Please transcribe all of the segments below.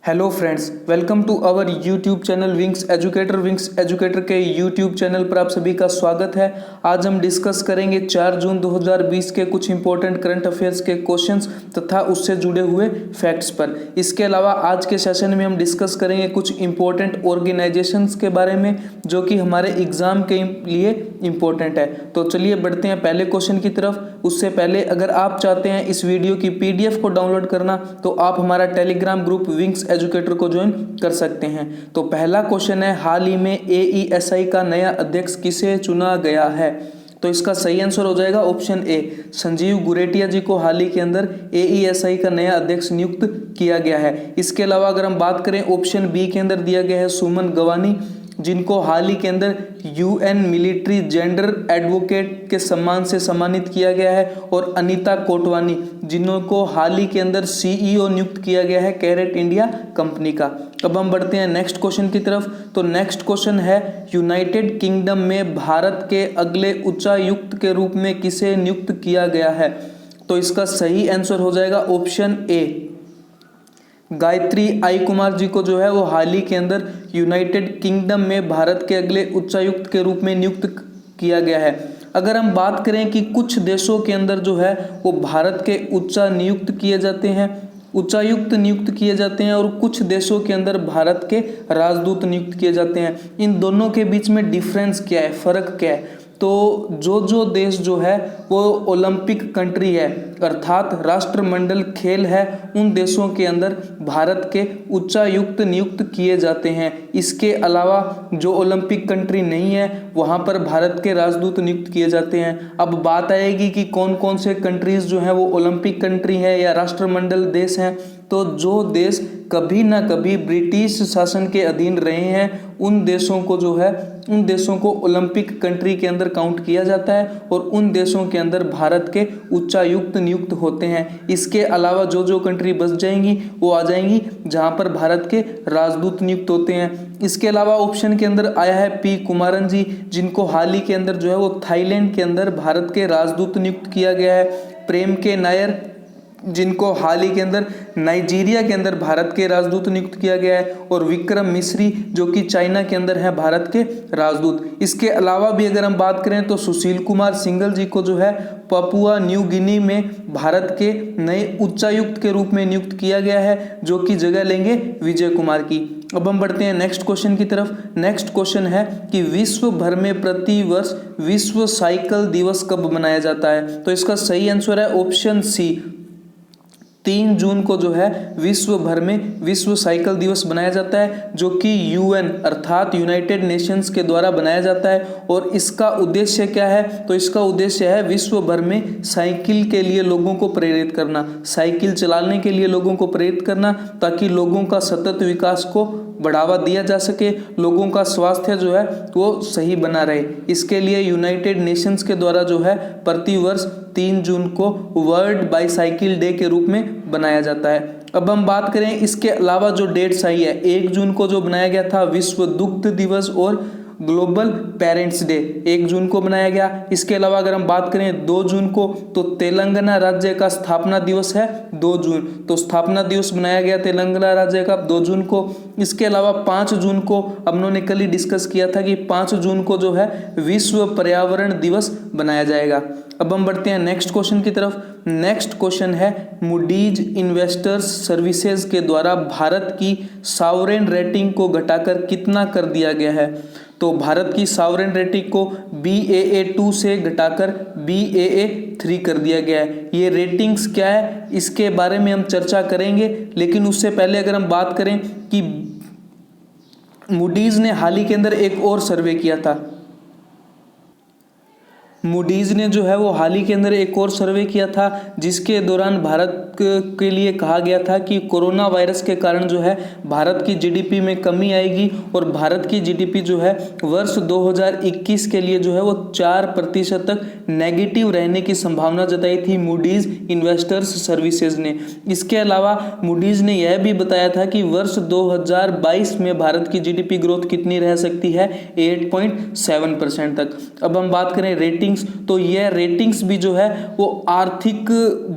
Hello friends, welcome to our YouTube channel wings educator के YouTube channel पर आप सभी का स्वागत है। आज हम डिस्कस करेंगे 4 जून 2020 के कुछ इंपॉर्टेंट करंट अफेयर्स के क्वेश्चंस तथा उससे जुड़े हुए फैक्ट्स पर। इसके अलावा आज के सेशन में हम डिस्कस करेंगे कुछ इंपॉर्टेंट ऑर्गेनाइजेशंस के बारे में जो कि हमारे एग्जाम के लिए इंपॉर्टेंट है। तो चलिए बढ़ते हैं पहले क्वेश्चन की तरफ। उससे पहले अगर आप चाहते हैं इस वीडियो की PDF को डाउनलोड करना तो आप हमारा टेलीग्राम ग्रुप विंग्स एजुकेटर को ज्वाइन कर सकते हैं। तो पहला क्वेश्चन है, हाल ही में AESI का नया अध्यक्ष किसे चुना गया है? तो इसका सही आंसर हो जाएगा ऑप्शन ए, संजीव गुरेटिया जी को हाल ही के अंदर AESI का नया अध्यक्ष नियुक्त किया गया है। इसके अलावा अगर हम बात करें ऑप्शन बी के अंदर दिया गया है सुमन गवानी, जिनको हाल ही के अंदर UN मिलिट्री जेंडर एडवोकेट के सम्मान से सम्मानित किया गया है, और अनीता कोटवानी जिनको हाल ही के अंदर CEO नियुक्त किया गया है कैरेट इंडिया कंपनी का। अब हम बढ़ते हैं नेक्स्ट क्वेश्चन की तरफ। तो नेक्स्ट क्वेश्चन है, यूनाइटेड किंगडम में भारत के अगले उच्चायुक्त के रूप में किसे नियुक्त किया गया है? तो इसका सही आंसर हो जाएगा ऑप्शन ए, गायत्री आई कुमार जी को जो है वो हाल ही के अंदर यूनाइटेड किंगडम में भारत के अगले उच्चायुक्त के रूप में नियुक्त किया गया है। अगर हम बात करें कि कुछ देशों के अंदर जो है वो भारत के उच्चायुक्त नियुक्त किए जाते हैं और कुछ देशों के अंदर भारत के राजदूत नियुक्त किए जाते हैं। इन दोनों के बीच में डिफरेंस क्या है, फर्क क्या है? तो जो देश जो है वो ओलंपिक कंट्री है अर्थात राष्ट्रमंडल खेल है, उन देशों के अंदर भारत के उच्चायुक्त नियुक्त किए जाते हैं। इसके अलावा जो ओलंपिक कंट्री नहीं है वहाँ पर भारत के राजदूत नियुक्त किए जाते हैं। अब बात आएगी कि कौन कौन से कंट्रीज जो हैं वो ओलंपिक कंट्री है या राष्ट्रमंडल देश हैं। तो जो देश कभी ना कभी ब्रिटिश शासन के अधीन रहे हैं उन देशों को ओलंपिक कंट्री के अंदर काउंट किया जाता है, और उन देशों के अंदर भारत के उच्चायुक्त नियुक्त होते हैं। इसके अलावा जो कंट्री बच जाएंगी वो आ जाएंगी जहां पर भारत के राजदूत नियुक्त होते हैं। इसके अलावा ऑप्शन के अंदर आया है पी कुमारन जी, जिनको हाल ही के अंदर जो है वो थाईलैंड के अंदर भारत के राजदूत नियुक्त किया गया है। प्रेम के नायर जिनको हाल ही के अंदर नाइजीरिया के अंदर भारत के राजदूत नियुक्त किया गया है, और विक्रम मिश्री जो कि चाइना के अंदर है भारत के राजदूत। इसके अलावा भी अगर हम बात करें तो सुशील कुमार सिंघल जी को जो है पपुआ न्यू गिनी में भारत के नए उच्चायुक्त के रूप में नियुक्त किया गया है, जो कि जगह लेंगे विजय कुमार की। अब हम बढ़ते हैं नेक्स्ट क्वेश्चन की तरफ। नेक्स्ट क्वेश्चन है कि विश्व भर में प्रति वर्ष विश्व साइकिल दिवस कब मनाया जाता है? तो इसका सही आंसर है ऑप्शन सी, 3 जून को जो है विश्व भर में विश्व साइकिल दिवस बनाया जाता है, जो कि UN अर्थात यूनाइटेड नेशंस के द्वारा बनाया जाता है। और इसका उद्देश्य क्या है? तो इसका उद्देश्य है विश्व भर में साइकिल के लिए लोगों को प्रेरित करना, साइकिल चलाने के लिए लोगों को प्रेरित करना, ताकि लोगों का सतत विकास को बढ़ावा दिया जा सके, लोगों का स्वास्थ्य जो है वो सही बना रहे। इसके लिए यूनाइटेड नेशंस के द्वारा जो है प्रति वर्ष 3 जून को वर्ल्ड बाईसाइकिल डे के रूप में बनाया जाता है। अब हम बात करें इसके अलावा जो डेट्स आई है, 1 जून को जो बनाया गया था विश्व दुग्ध दिवस और ग्लोबल पेरेंट्स डे 1 जून को बनाया गया। इसके अलावा अगर हम बात करें 2 जून को तो तेलंगाना राज्य का स्थापना दिवस है 2 जून, तो स्थापना दिवस बनाया गया तेलंगाना राज्य का 2 जून को। इसके अलावा 5 जून को हमने कल ही डिस्कस किया था कि 5 जून को जो है विश्व पर्यावरण दिवस बनाया जाएगा। अब हम बढ़ते हैं नेक्स्ट क्वेश्चन की तरफ। नेक्स्ट क्वेश्चन है, मूडीज इन्वेस्टर्स सर्विसेज के द्वारा भारत की सॉवरेन रेटिंग को घटाकर कितना कर दिया गया है? तो भारत की सॉवरेन रेटिंग को BAA2 से घटाकर BAA3 कर दिया गया है। ये रेटिंग्स क्या है इसके बारे में हम चर्चा करेंगे, लेकिन उससे पहले अगर हम बात करें कि मूडीज ने हाल ही के अंदर एक और सर्वे किया था। मूडीज ने जो है वो हाल ही के अंदर एक और सर्वे किया था, जिसके दौरान भारत के लिए कहा गया था कि कोरोना वायरस के कारण जो है भारत की GDP में कमी आएगी, और भारत की GDP जो है वर्ष 2021 के लिए जो है वो 4% तक नेगेटिव रहने की संभावना जताई थी मूडीज इन्वेस्टर्स सर्विसेज ने। इसके अलावा मूडीज ने यह भी बताया था कि वर्ष 2022 में भारत की GDP ग्रोथ कितनी रह सकती है, 8.7% तक। अब हम बात करें रेटिंग रेटिंग्स, तो यह रेटिंग्स भी जो है वो आर्थिक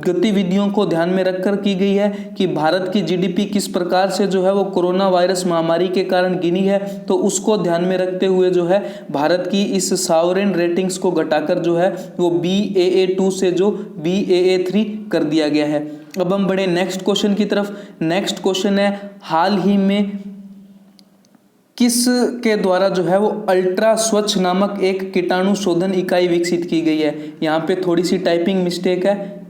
गतिविधियों को ध्यान में रखकर की गई है कि भारत की जीडीपी किस प्रकार से जो है वो कोरोना वायरस महामारी के कारण गिनी है, तो उसको ध्यान में रखते हुए जो है भारत की इस सॉवरेन रेटिंग्स को घटाकर जो है वो BAA2 से जो BAA3 कर दिया गया है। अब हम बढ़े नेक्स्ट क्वेश्चन की तरफ। नेक्स्ट क्वेश्चन है हाल ही में किस के द्वारा जो है वो अल्ट्रा स्वच्छ नामक एक कीटाणु शोधन इकाई विकसित की गई है। यहाँ पे थोड़ी सी टाइपिंग मिस्टेक है।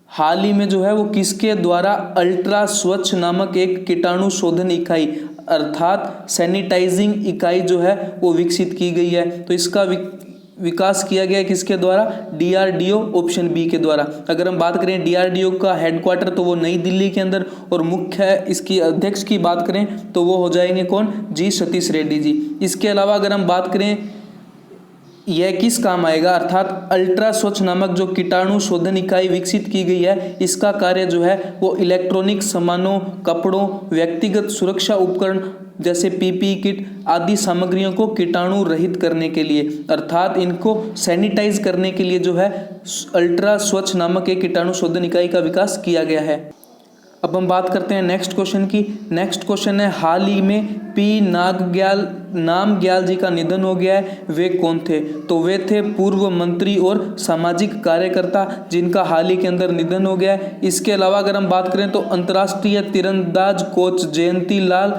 हाल ही में जो है वो किसके द्वारा अल्ट्रा स्वच्छ नामक एक कीटाणु शोधन इकाई अर्थात सैनिटाइजिंग इकाई जो है वो विकसित की गई है। तो इसका विकास किया गया है किसके द्वारा? DRDO ऑप्शन बी के द्वारा। अगर हम बात करें DRDO का हेडक्वार्टर तो वो नई दिल्ली के अंदर, और मुख्य इसकी अध्यक्ष की बात करें तो वो हो जाएंगे कौन? जी सतीश रेड्डी जी। इसके अलावा अगर हम बात करें यह किस काम आएगा, अर्थात अल्ट्रा स्वच्छ नामक जो कीटाणु शोधन इकाई विकसित की गई है, इसका कार्य जो है वो इलेक्ट्रॉनिक सामानों, कपड़ों, व्यक्तिगत सुरक्षा उपकरण जैसे PPE किट आदि सामग्रियों को कीटाणु रहित करने के लिए, अर्थात इनको सैनिटाइज करने के लिए जो है अल्ट्रा स्वच्छ नामक एक कीटाणु शोधन इकाई का विकास किया गया है। अब हम बात करते हैं नेक्स्ट क्वेश्चन की। नेक्स्ट क्वेश्चन है हाल ही में P नामग्याल जी का निधन हो गया है, वे कौन थे? तो वे थे पूर्व मंत्री और सामाजिक कार्यकर्ता जिनका हाल ही के अंदर निधन हो गया है। इसके अलावा अगर हम बात करें तो अंतर्राष्ट्रीय तीरंदाज कोच जयंती लाल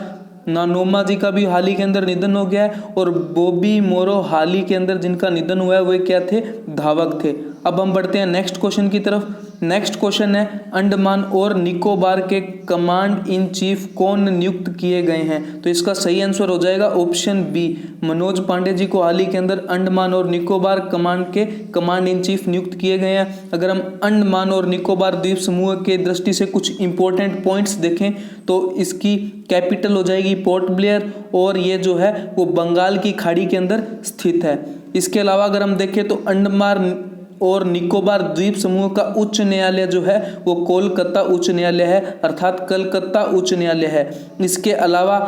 नानोमा जी का भी हाल ही के अंदर निधन हो गया है, और बॉबी मोरो हाल ही के अंदर जिनका निधन हुआ है वे क्या थे? धावक थे। अब हम बढ़ते हैं नेक्स्ट क्वेश्चन की तरफ। नेक्स्ट क्वेश्चन है अंडमान और निकोबार के कमांड इन चीफ कौन नियुक्त किए गए हैं? तो इसका सही आंसर हो जाएगा ऑप्शन बी, मनोज पांडे जी को हाल ही के अंदर अंडमान और निकोबार कमांड के कमांड इन चीफ नियुक्त किए गए हैं। अगर हम अंडमान और निकोबार द्वीप समूह के दृष्टि से कुछ इंपॉर्टेंट पॉइंट्स देखें तो इसकी कैपिटल हो जाएगी पोर्ट ब्लेयर, और ये जो है वो बंगाल की खाड़ी के अंदर स्थित है। इसके अलावा अगर हम देखें तो अंडमान और निकोबार द्वीप समूह का उच्च न्यायालय जो है वो कोलकाता उच्च न्यायालय है, अर्थात कलकत्ता उच्च न्यायालय है। इसके अलावा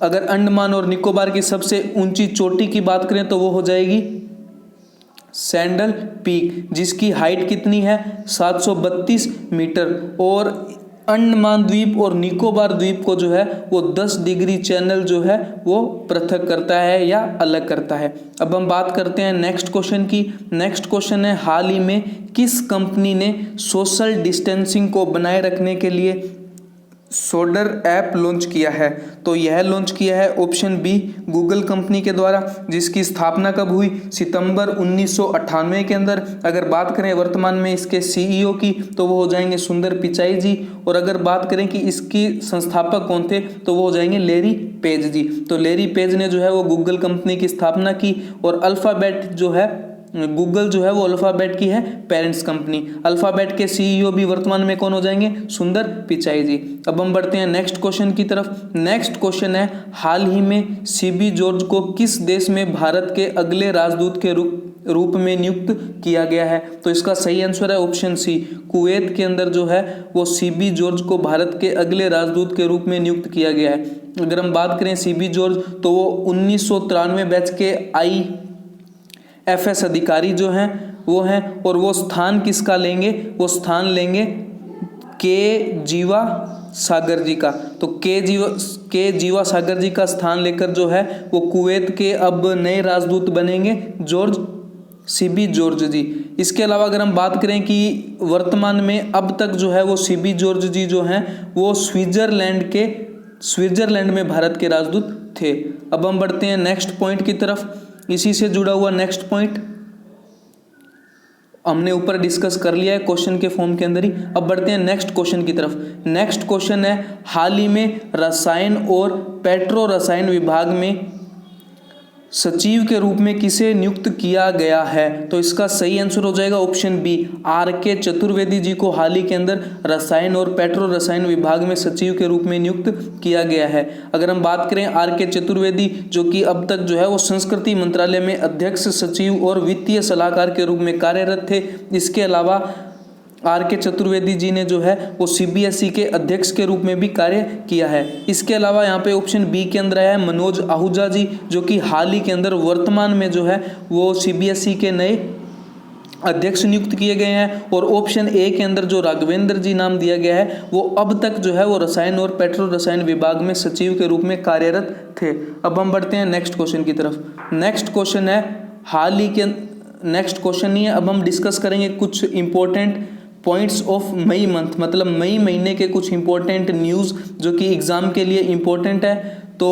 अगर अंडमान और निकोबार की सबसे ऊंची चोटी की बात करें तो वो हो जाएगी सैंडल पीक, जिसकी हाइट कितनी है? 732 मीटर, और अंडमान द्वीप और निकोबार द्वीप को जो है वो 10 डिग्री चैनल जो है वो पृथक करता है या अलग करता है। अब हम बात करते हैं नेक्स्ट क्वेश्चन की। नेक्स्ट क्वेश्चन है हाल ही में किस कंपनी ने सोशल डिस्टेंसिंग को बनाए रखने के लिए सोडर ऐप लॉन्च किया है? तो यह लॉन्च किया है ऑप्शन बी गूगल कंपनी के द्वारा, जिसकी स्थापना कब हुई? सितंबर 1998 के अंदर। अगर बात करें वर्तमान में इसके CEO की तो वो हो जाएंगे सुंदर पिचाई जी, और अगर बात करें कि इसकी संस्थापक कौन थे तो वो हो जाएंगे लैरी पेज जी। तो लैरी पेज ने जो है वो गूगल कंपनी की स्थापना की, और अल्फाबेट जो है गूगल जो है वो अल्फाबेट की है पेरेंट्स कंपनी। अल्फाबेट के CEO भी वर्तमान में कौन हो जाएंगे? सुंदर पिचाई जी। अब हम बढ़ते हैं नेक्स्ट क्वेश्चन की तरफ। नेक्स्ट क्वेश्चन है हाल ही में CB जॉर्ज को किस देश में भारत के अगले राजदूत के रूप में नियुक्त किया गया है? तो इसका सही आंसर है ऑप्शन सी, कुवैत के अंदर जो है वो CB जॉर्ज को भारत के अगले राजदूत के रूप में नियुक्त किया गया है। अगर हम बात करें CB जॉर्ज तो वो 1993 बैच के IFS अधिकारी जो हैं वो हैं, और वो स्थान किसका लेंगे? वो स्थान लेंगे के जीवा सागर जी का। तो के जीवा सागर जी का स्थान लेकर जो है वो कुवैत के अब नए राजदूत बनेंगे CB जॉर्ज जी। इसके अलावा अगर हम बात करें कि वर्तमान में अब तक जो है वो CB जॉर्ज जी जो हैं वो स्विट्जरलैंड में भारत के राजदूत थे। अब हम बढ़ते हैं नेक्स्ट पॉइंट की तरफ। इसी से जुड़ा हुआ नेक्स्ट पॉइंट हमने ऊपर डिस्कस कर लिया है क्वेश्चन के फॉर्म के अंदर ही। अब बढ़ते हैं नेक्स्ट क्वेश्चन की तरफ। नेक्स्ट क्वेश्चन है हाल ही में रसायन और पेट्रो रसायन विभाग में सचिव के रूप में किसे नियुक्त किया गया है? तो इसका सही आंसर हो जाएगा option B, RK Chaturvedi ji को हाल ही के अंदर रसायन और पेट्रो रसायन विभाग में सचिव के रूप में नियुक्त किया गया है। अगर हम बात करें RK चतुर्वेदी जो कि अब तक जो है वो संस्कृति मंत्रालय में अध्यक्ष सचिव और वित्तीय सलाहकार के रूप में कार्यरत थे। इसके अलावा RK चतुर्वेदी जी ने जो है वो CBSE के अध्यक्ष के रूप में भी कार्य किया है। इसके अलावा यहाँ पे ऑप्शन बी के अंदर है मनोज आहूजा जी, जो कि हाल ही के अंदर वर्तमान में जो है वो CBSE के नए अध्यक्ष नियुक्त किए गए हैं। और ऑप्शन ए के अंदर जो राघवेंद्र जी नाम दिया गया है वो अब तक जो है वो रसायन और पेट्रो रसायन विभाग में सचिव के रूप में कार्यरत थे। अब हम बढ़ते हैं नेक्स्ट क्वेश्चन की तरफ। नेक्स्ट क्वेश्चन है हाल ही के नेक्स्ट क्वेश्चन नहीं है, अब हम डिस्कस करेंगे कुछ important points of May month, मतलब मई महीने के कुछ इंपॉर्टेंट न्यूज़ जो कि एग्जाम के लिए इंपॉर्टेंट है। तो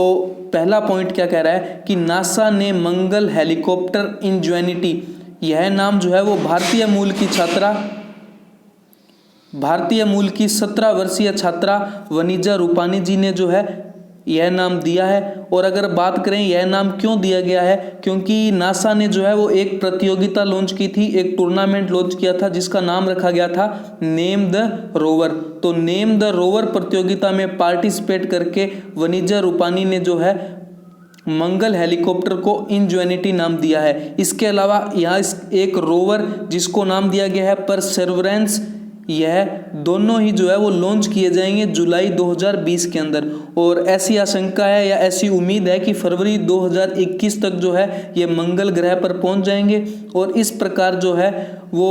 पहला पॉइंट क्या कह रहा है कि नासा ने मंगल हेलीकॉप्टर इंजेन्युटी, यह नाम जो है वो भारतीय मूल की 17 वर्षीय छात्रा वनिजा रूपानी जी ने जो है यह नाम दिया है। और अगर बात करें यह नाम क्यों दिया गया है, क्योंकि नासा ने जो है वो एक प्रतियोगिता लॉन्च की थी, एक टूर्नामेंट लॉन्च किया था जिसका नाम रखा गया था नेम द रोवर। तो नेम द रोवर प्रतियोगिता में पार्टिसिपेट करके वनिजा रूपानी ने जो है मंगल हेलीकॉप्टर को इंजेन्युटी नाम दिया है। इसके अलावा यहाँ एक रोवर जिसको नाम दिया गया है परसेवरेंस, यह दोनों ही जो है वो लॉन्च किए जाएंगे जुलाई 2020 के अंदर। और ऐसी आशंका है या ऐसी उम्मीद है कि फरवरी 2021 तक जो है ये मंगल ग्रह पर पहुंच जाएंगे और इस प्रकार जो है वो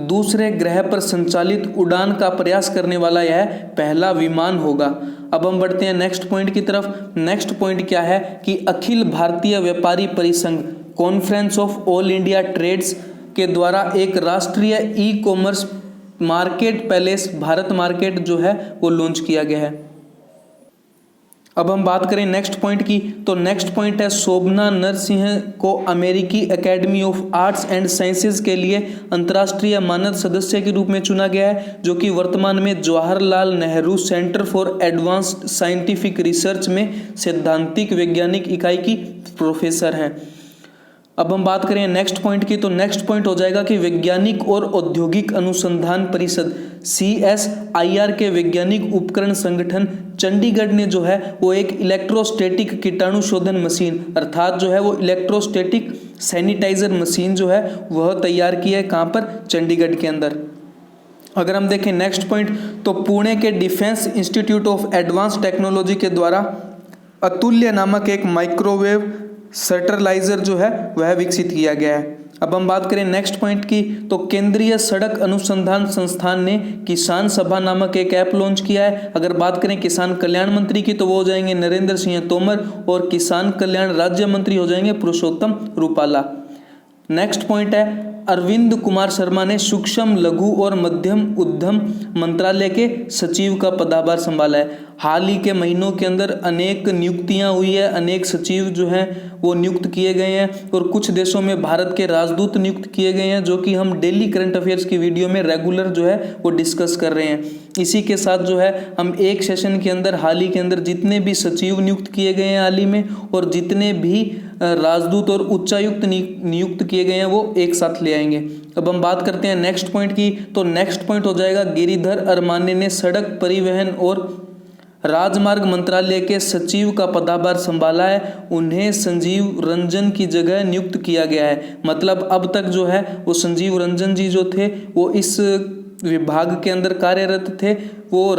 दूसरे ग्रह पर संचालित उड़ान का प्रयास करने वाला यह पहला विमान होगा। अब हम बढ़ते हैं नेक्स्ट पॉइंट की तरफ। नेक्स्ट पॉइंट क्या है कि अखिल Bharatiya Vyapari Parisangh conference of all India traders के द्वारा एक राष्ट्रीय e-commerce marketplace Bharat market जो है वो लॉन्च किया गया है। अब हम बात करें नेक्स्ट पॉइंट की, तो नेक्स्ट पॉइंट है शोभना नरसिंह को अमेरिकी academy of arts and sciences के लिए अंतर्राष्ट्रीय मानद सदस्य के रूप में चुना गया है, जो कि वर्तमान में Jawaharlal Nehru centre for advanced scientific research में सैद्धांतिक वैज्ञानिक इकाई की प्रोफेसर हैं। अब हम बात करें नेक्स्ट पॉइंट की, तो नेक्स्ट पॉइंट हो जाएगा कि वैज्ञानिक और औद्योगिक अनुसंधान परिषद CSIR के वैज्ञानिक उपकरण संगठन चंडीगढ़ ने जो है वो एक इलेक्ट्रोस्टैटिक कीटाणु शोधन मशीन अर्थात जो है वो इलेक्ट्रोस्टैटिक सैनिटाइजर मशीन जो है वह तैयार की है। कहाँ पर? चंडीगढ़ के अंदर। अगर हम देखें नेक्स्ट पॉइंट, तो पुणे के defence institute of advance technology के द्वारा अतुल्य नामक एक माइक्रोवेव सर्टरलाइजर जो है वह विकसित किया गया है। अब हम बात करें नेक्स्ट पॉइंट की, तो केंद्रीय सड़क अनुसंधान संस्थान ने किसान सभा नामक एक ऐप लॉन्च किया है। अगर बात करें किसान कल्याण मंत्री की तो वो हो जाएंगे नरेंद्र सिंह तोमर और किसान कल्याण राज्य मंत्री हो जाएंगे पुरुषोत्तम रूपाला। नेक्स्ट पॉइंट है अरविंद कुमार शर्मा ने सूक्ष्म लघु और मध्यम उद्यम मंत्रालय के सचिव का पदभार संभाला है। हाल ही के महीनों के अंदर अनेक नियुक्तियां हुई है, अनेक सचिव जो हैं वो नियुक्त किए गए हैं और कुछ देशों में भारत के राजदूत नियुक्त किए गए हैं, जो कि हम डेली करंट अफेयर्स की वीडियो में रेगुलर जो है वो डिस्कस कर रहे हैं। इसी के साथ जो है हम एक सेशन के अंदर हाल ही के अंदर जितने भी सचिव नियुक्त किए गए हैं हाल ही में और जितने भी राजदूत और उच्चायुक्त नियुक्त किए गए हैं वो एक साथ ले आएंगे। अब हम बात करते हैं नेक्स्ट पॉइंट की, तो नेक्स्ट पॉइंट हो जाएगा गिरिधर अरमाने ने सड़क परिवहन और राजमार्ग मंत्रालय के सचिव का पदभार संभाला है। उन्हें संजीव रंजन की जगह नियुक्त किया गया है। मतलब अब तक जो है वो संजीव रंजन जी जो थे वो इस विभाग के अंदर कार्यरत थे वो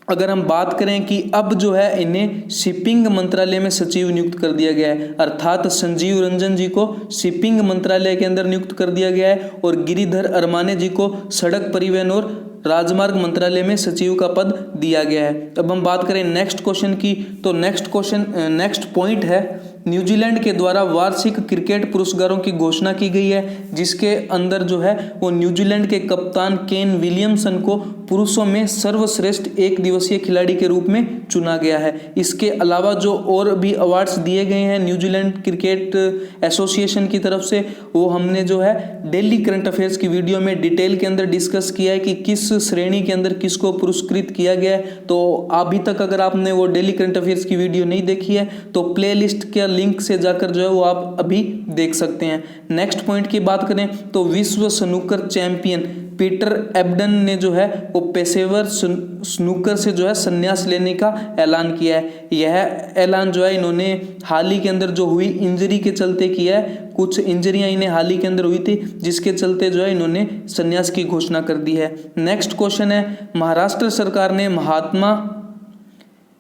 अगर हम बात करें कि अब जो है इन्हें शिपिंग मंत्रालय में सचिव नियुक्त कर दिया गया है, अर्थात संजीव रंजन जी को शिपिंग मंत्रालय के अंदर नियुक्त कर दिया गया है और गिरिधर अरमाने जी को सड़क परिवहन और राजमार्ग मंत्रालय में सचिव का पद दिया गया है। अब हम बात करें नेक्स्ट क्वेश्चन की, तो नेक्स्ट पॉइंट है न्यूजीलैंड के द्वारा वार्षिक क्रिकेट पुरस्कारों की घोषणा की गई है, जिसके अंदर जो है वो न्यूजीलैंड के कप्तान केन विलियमसन को पुरुषों में सर्वश्रेष्ठ एक दिवसीय खिलाड़ी के रूप में चुना गया है। इसके अलावा जो और भी अवार्ड्स दिए गए हैं न्यूजीलैंड क्रिकेट एसोसिएशन की तरफ से वो हमने जो है डेली करंट अफेयर्स की वीडियो में डिटेल के अंदर डिस्कस किया है कि किस श्रेणी के अंदर किसको पुरस्कृत किया गया है। तो अभी तक अगर आपने वो डेली करंट अफेयर्स की वीडियो नहीं देखी है तो प्ले लिस्ट के लिंक से जाकर जो है वो आप अभी देख सकते हैं। नेक्स्ट पॉइंट की बात करें तो विश्व स्नूकर चैंपियन पीटर एब्डन ने जो है वो पेशेवर स्नूकर से जो है संन्यास लेने का ऐलान किया है। यह ऐलान जो है इन्होंने हाल ही के अंदर जो हुई इंजरी के चलते किया है। कुछ इंजरियां इन्हें हाल ही के अंदर हुई थी, जिसके चलते जो है इन्होंने संन्यास की घोषणा कर दी है। नेक्स्ट क्वेश्चन है, महाराष्ट्र सरकार ने महात्मा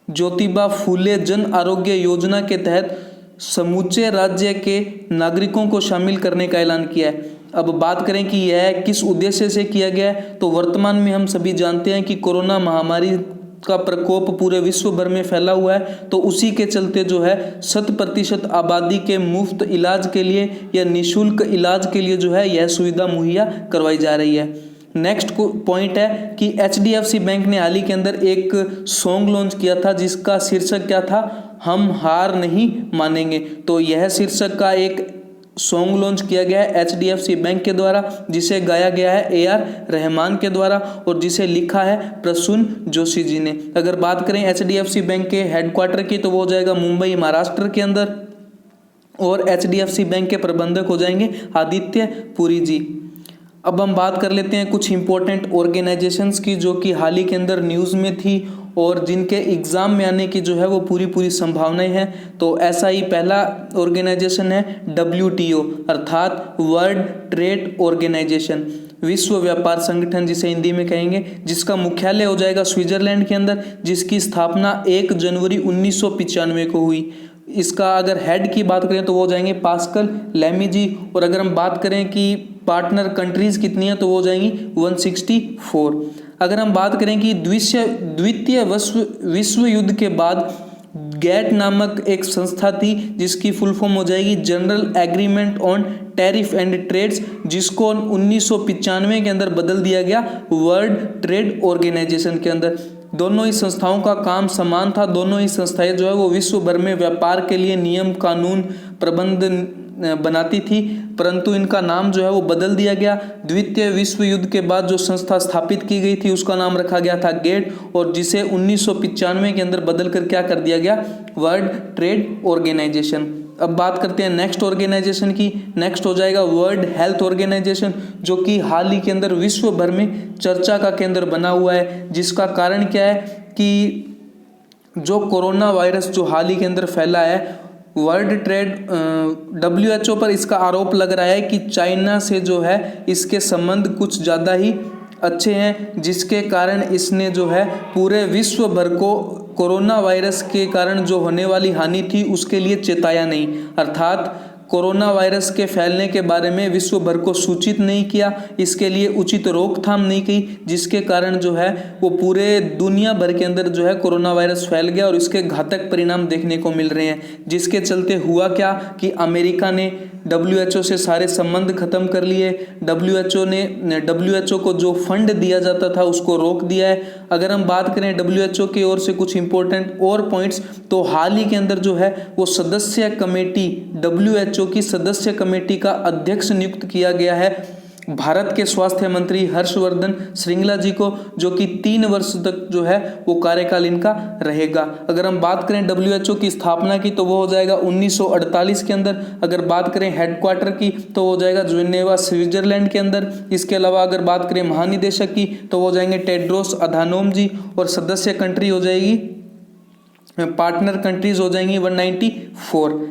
ज्योतिबा फूले जन आरोग्य योजना के तहत समूचे राज्य के नागरिकों को शामिल करने का ऐलान किया है। अब बात करें कि यह किस उद्देश्य से किया गया है, तो वर्तमान में हम सभी जानते हैं कि कोरोना महामारी का प्रकोप पूरे विश्व भर में फैला हुआ है, तो उसी के चलते जो है 100% आबादी के मुफ्त इलाज के लिए या निःशुल्क इलाज के लिए जो है यह सुविधा मुहैया करवाई जा रही है। नेक्स्ट पॉइंट है कि HDFC बैंक ने हाल ही के अंदर एक सॉन्ग लॉन्च किया था, जिसका शीर्षक क्या था, हम हार नहीं मानेंगे। तो यह शीर्षक का एक सॉन्ग लॉन्च किया गया है HDFC बैंक के द्वारा, जिसे गाया गया है AR रहमान के द्वारा और जिसे लिखा है प्रसून जोशी जी ने। अगर बात करें HDFC बैंक के हेडक्वार्टर की, तो वो हो जाएगा मुंबई महाराष्ट्र के अंदर, और HDFC बैंक के प्रबंधक हो जाएंगे आदित्य पुरी जी। अब हम बात कर लेते हैं कुछ इंपॉर्टेंट ऑर्गेनाइजेशंस की, जो कि हाल ही के अंदर न्यूज़ में थी और जिनके एग्ज़ाम में आने की जो है वो पूरी संभावनाएं हैं। तो ऐसा ही पहला ऑर्गेनाइजेशन है WTO, अर्थात वर्ल्ड ट्रेड ऑर्गेनाइजेशन, विश्व व्यापार संगठन जिसे हिंदी में कहेंगे, जिसका मुख्यालय हो जाएगा स्विट्जरलैंड के अंदर, जिसकी स्थापना 1 जनवरी 1995 को हुई। इसका अगर हेड की बात करें तो वो हो जाएंगे पास्कल लैमी जी, और अगर हम बात करें कि पार्टनर कंट्रीज़ कितनी हैं तो वो हो जाएंगी 164। अगर हम बात करें कि द्वितीय विश्व युद्ध के बाद गैट नामक एक संस्था थी, जिसकी फुल फॉर्म हो जाएगी general agreement on tariff and trades, जिसको 1995 के अंदर बदल दिया गया वर्ल्ड ट्रेड ऑर्गेनाइजेशन के अंदर। दोनों ही संस्थाओं का काम समान था, दोनों ही संस्थाएं जो है वो विश्व भर में व्यापार के लिए नियम कानून प्रबंध बनाती थी, परंतु इनका नाम जो है वो बदल दिया गया। द्वितीय विश्व युद्ध के बाद जो संस्था स्थापित की गई थी उसका नाम रखा गया था गेट, और जिसे 1995 के अंदर बदल कर क्या कर दिया गया, वर्ल्ड ट्रेड ऑर्गेनाइजेशन। अब बात करते हैं नेक्स्ट ऑर्गेनाइजेशन की। नेक्स्ट हो जाएगा वर्ल्ड हेल्थ ऑर्गेनाइजेशन, जो कि हाल ही के अंदर विश्व भर में चर्चा का केंद्र बना हुआ है। जिसका कारण क्या है कि जो कोरोना वायरस जो हाल ही के अंदर फैला है, वर्ल्ड ट्रेड WHO पर इसका आरोप लग रहा है कि चाइना से जो है इसके संबंध कुछ ज़्यादा ही अच्छे हैं, जिसके कारण इसने जो है पूरे विश्व भर को कोरोना वायरस के कारण जो होने वाली हानि थी उसके लिए चेताया नहीं, अर्थात कोरोना वायरस के फैलने के बारे में विश्व भर को सूचित नहीं किया, इसके लिए उचित रोकथाम नहीं की, जिसके कारण जो है वो पूरे दुनिया भर के अंदर जो है कोरोना वायरस फैल गया और इसके घातक परिणाम देखने को मिल रहे हैं। जिसके चलते हुआ क्या कि अमेरिका ने WHO से सारे संबंध खत्म कर लिए। WHO को जो फंड दिया जाता था उसको रोक दिया है। अगर हम बात करें WHO की ओर से कुछ इंपॉर्टेंट और पॉइंट्स, तो हाल ही के अंदर जो है वो सदस्य कमेटी, WHO की सदस्य कमेटी का अध्यक्ष नियुक्त किया गया है भारत के स्वास्थ्य मंत्री हर्षवर्धन श्रृंगला जी को, जो कि 3 वर्ष तक जो है वो कार्यकाल इनका रहेगा। अगर हम बात करें WHO की स्थापना की, तो वो हो जाएगा 1948 के अंदर। अगर बात करें हेडक्वार्टर की, तो हो जाएगा जिनेवा स्विट्जरलैंड के अंदर। इसके अलावा अगर बात करें महानिदेशक की, तो वो हो जाएंगे टेड्रोस अधानोम जी, और सदस्य कंट्री हो जाएगी, पार्टनर कंट्रीज हो जाएंगी 194।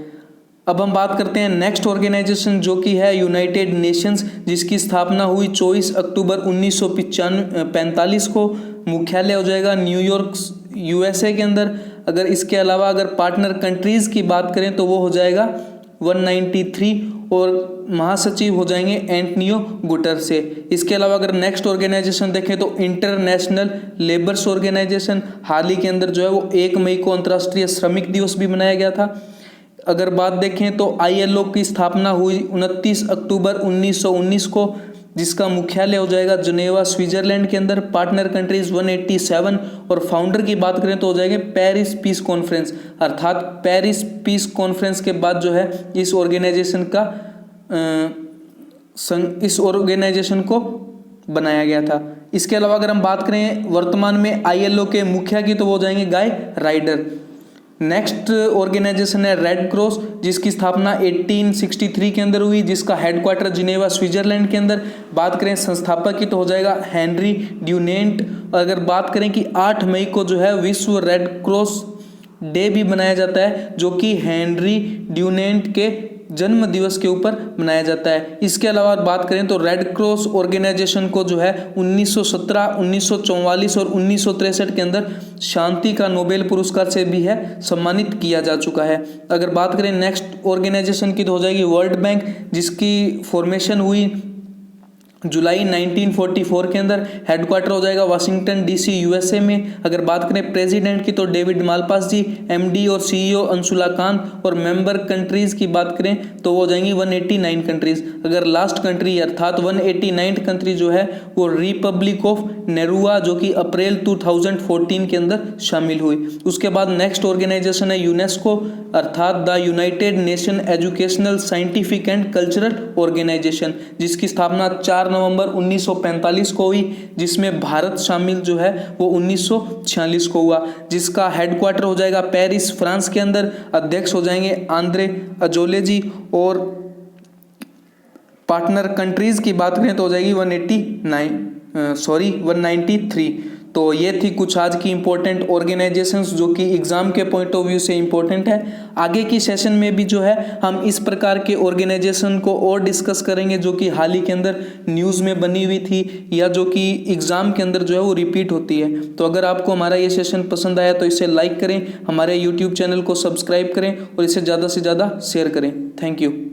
अब हम बात करते हैं नेक्स्ट ऑर्गेनाइजेशन, जो कि है यूनाइटेड नेशंस, जिसकी स्थापना हुई 24 अक्टूबर 1945 को। मुख्यालय हो जाएगा न्यूयॉर्क USA के अंदर। अगर इसके अलावा अगर पार्टनर कंट्रीज़ की बात करें तो वो हो जाएगा 193, और महासचिव हो जाएंगे एंटनियो गुटेरेस से। इसके अलावा अगर नेक्स्ट ऑर्गेनाइजेशन देखें तो इंटरनेशनल लेबर्स ऑर्गेनाइजेशन, हाल ही के अंदर जो है वो 1 मई को अंतर्राष्ट्रीय श्रमिक दिवस भी मनाया गया था। अगर बात देखें तो ILO की स्थापना हुई 29 अक्टूबर 1919 को, जिसका मुख्यालय हो जाएगा जिनेवा स्विट्जरलैंड के अंदर। पार्टनर कंट्रीज 187, और फाउंडर की बात करें तो हो जाएंगे पेरिस पीस कॉन्फ्रेंस, अर्थात पेरिस पीस कॉन्फ्रेंस के बाद जो है इस ऑर्गेनाइजेशन को बनाया गया था। इसके अलावा अगर हम बात करें वर्तमान में ILO के मुखिया की, तो वो हो जाएंगे गाय राइडर। नेक्स्ट ऑर्गेनाइजेशन है रेड क्रॉस, जिसकी स्थापना 1863 के अंदर हुई, जिसका हेडक्वार्टर जिनेवा स्विट्जरलैंड के अंदर। बात करें संस्थापक की तो हो जाएगा हेनरी ड्यूनेंट। अगर बात करें कि 8 मई को जो है विश्व रेड क्रॉस डे भी मनाया जाता है, जो कि हेनरी ड्यूनेंट के जन्म दिवस के ऊपर मनाया जाता है। इसके अलावा बात करें तो रेड क्रॉस ऑर्गेनाइजेशन को जो है 1917, 1944 और 1963 के अंदर शांति का नोबेल पुरस्कार से भी है सम्मानित किया जा चुका है। अगर बात करें नेक्स्ट ऑर्गेनाइजेशन की तो हो जाएगी वर्ल्ड बैंक, जिसकी फॉर्मेशन हुई जुलाई 1944 के अंदर। हेडक्वार्टर हो जाएगा वाशिंगटन डीसी यूएसए में। अगर बात करें प्रेसिडेंट की तो डेविड मालपास जी, एमडी और सीईओ अंशुला कांत, और मेंबर कंट्रीज की बात करें तो वो हो जाएंगी 189 कंट्रीज। अगर लास्ट कंट्री अर्थात 189 कंट्री जो है वो रिपब्लिक ऑफ नेरुआ, जो कि अप्रैल 2014 के अंदर शामिल हुई। उसके बाद नेक्स्ट ऑर्गेनाइजेशन है यूनेस्को, अर्थात the united nation educational scientific and cultural organization, जिसकी स्थापना 4 नवंबर 1945 को हुई, जिसमें भारत शामिल जो है वो 1946 को हुआ, जिसका हेडक्वार्टर हो जाएगा पेरिस फ्रांस के अंदर। अध्यक्ष हो जाएंगे आंद्रे अजोले जी, और पार्टनर कंट्रीज की बात करें तो हो जाएगी 193। तो ये थी कुछ आज की इंपॉर्टेंट ऑर्गेनाइजेशंस जो कि एग्जाम के पॉइंट ऑफ व्यू से इंपॉर्टेंट है। आगे की सेशन में भी जो है हम इस प्रकार के ऑर्गेनाइजेशन को और डिस्कस करेंगे जो कि हाल ही के अंदर न्यूज़ में बनी हुई थी या जो कि एग्जाम के अंदर जो है वो रिपीट होती है। तो अगर आपको हमारा ये सेशन पसंद आया तो इसे लाइक करें, हमारे यूट्यूब चैनल को सब्सक्राइब करें और इसे ज़्यादा से ज़्यादा शेयर करें। Thank you.